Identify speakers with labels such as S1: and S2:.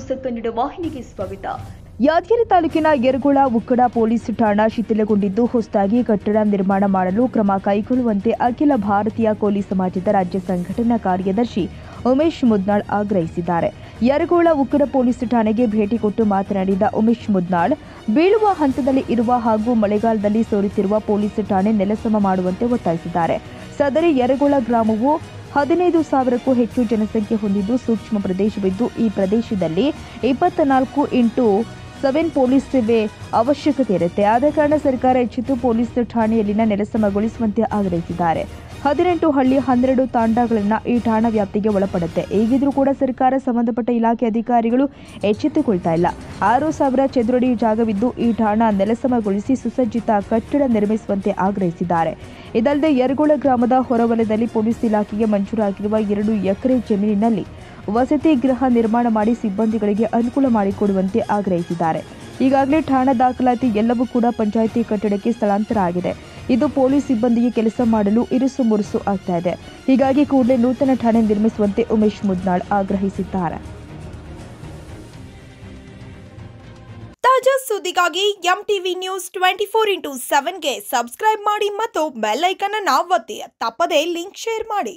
S1: News Kannada ವಾಹಿನಿಗೆ ಸ್ವಾಗತ. ಯಾದಗಿರಿ ತಾಲೂಕಿನ ಯರಗೋಳ ಉಕ್ಕಡ ಪೊಲೀಸ್ ಠಾಣಾ ಶಿಥಿಲಗೊಂಡಿದ್ದು ಹೊಸದಾಗಿ ಕಟ್ಟಡ ನಿರ್ಮಾಣ ಮಾಡಲು ಕ್ರಮ ಕೈಗೊಳ್ಳುವಂತೆ ಅಖಿಲ ಭಾರತೀಯ ಕೋಲಿ ಸಮಾಜದ ರಾಜ್ಯ ಸಂಘಟನಾ ಕಾರ್ಯದರ್ಶಿ ಉಮೇಶ್ ಮುದ್ನಾಳ್ ಆಗ್ರಹಿಸಿದ್ದಾರೆ. ಯರಗೋಳ ಉಕ್ಕಡ ಪೊಲೀಸ್ ಠಾಣೆಗೆ ಭೇಟಿ ಕೊಟ್ಟು ಮಾತನಾಡಿದ ಉಮೇಶ್ ಮುದ್ನಾಳ್, ಬೀಳುವ ಹಂತದಲ್ಲಿ ಇರುವ ಹಾಗೂ ಮಳೆಗಾಲದಲ್ಲಿ ಸೋರುತ್ತಿರುವ ಪೊಲೀಸ್ ಠಾಣೆ ನೆಲಸಮ ಮಾಡುವಂತೆ ಒತ್ತಾಯಿಸಿದ್ದಾರೆ. ಸದರಿ ಯರಗೋಳ ಗ್ರಾಮವು 15,000ಕ್ಕೂ ಹೆಚ್ಚು ಜನಸಂಖ್ಯೆ ಹೊಂದಿದ್ದು ಸೂಕ್ಷ್ಮ ಪ್ರದೇಶವಿದ್ದು ಈ ಪ್ರದೇಶದಲ್ಲಿ 24x7 ಪೊಲೀಸ್ ಸೇವೆ ಅವಶ್ಯಕತೆ ಇರುತ್ತೆ. ಆದ ಕಾರಣ ಸರ್ಕಾರ ಎಚ್ಚೆತ್ತು ಪೊಲೀಸ್ ಠಾಣೆಯಲ್ಲಿನ ನೆಲಸಮಗೊಳಿಸುವಂತೆ ಆಗ್ರಹಿಸಿದ್ದಾರೆ. 18 ಹಳ್ಳಿ 12 ತಾಂಡಾಗಳನ್ನು ಈ ಠಾಣಾ ವ್ಯಾಪ್ತಿಗೆ ಒಳಪಡುತ್ತೆ. ಈಗಿದ್ರೂ ಕೂಡ ಸರ್ಕಾರ ಸಂಬಂಧಪಟ್ಟ ಇಲಾಖೆ ಅಧಿಕಾರಿಗಳು ಎಚ್ಚೆತ್ತುಕೊಳ್ತಾ ಇಲ್ಲ. 6,000 ಚದುರಡಿ ಜಾಗವಿದ್ದು ಈ ಠಾಣಾ ನೆಲಸಮಗೊಳಿಸಿ ಸುಸಜ್ಜಿತ ಕಟ್ಟಡ ನಿರ್ಮಿಸುವಂತೆ ಆಗ್ರಹಿಸಿದ್ದಾರೆ. ಇದಲ್ಲದೆ ಯರಗೋಳ ಗ್ರಾಮದ ಹೊರವಲಯದಲ್ಲಿ ಪೊಲೀಸ್ ಇಲಾಖೆಗೆ ಮಂಜೂರಾಗಿರುವ 2 ಎಕರೆ ಜಮೀನಿನಲ್ಲಿ ವಸತಿ ಗೃಹ ನಿರ್ಮಾಣ ಮಾಡಿ ಸಿಬ್ಬಂದಿಗಳಿಗೆ ಅನುಕೂಲ ಮಾಡಿಕೊಡುವಂತೆ ಆಗ್ರಹಿಸಿದ್ದಾರೆ. ಈಗಾಗಲೇ ಠಾಣಾ ದಾಖಲಾತಿ ಎಲ್ಲವೂ ಕೂಡ ಪಂಚಾಯಿತಿ ಕಟ್ಟಡಕ್ಕೆ ಸ್ಥಳಾಂತರ ಆಗಿದೆ. ಇದು ಪೊಲೀಸ್ ಸಿಬ್ಬಂದಿಗೆ ಕೆಲಸ ಮಾಡಲು ಇರುಸು ಮುರುಸು ಆಗ್ತಾ ಇದೆ. ಹೀಗಾಗಿ ಕೂಡಲೇ ನೂತನ ಠಾಣೆ ನಿರ್ಮಿಸುವಂತೆ ಉಮೇಶ್ ಮುದ್ನಾಳ್ ಆಗ್ರಹಿಸಿದ್ದಾರೆ.
S2: ತಾಜಾ ಸುದ್ದಿಗಾಗಿ ಎಂಟಿವಿ ನ್ಯೂಸ್ 24x7ಗೆ ಸಬ್ಸ್ಕ್ರೈಬ್ ಮಾಡಿ ಮತ್ತು ಬೆಲ್ ಐಕಾನ್ ಅನ್ನು ಒತ್ತಿ. ತಪ್ಪದೇ ಲಿಂಕ್ ಶೇರ್ ಮಾಡಿ.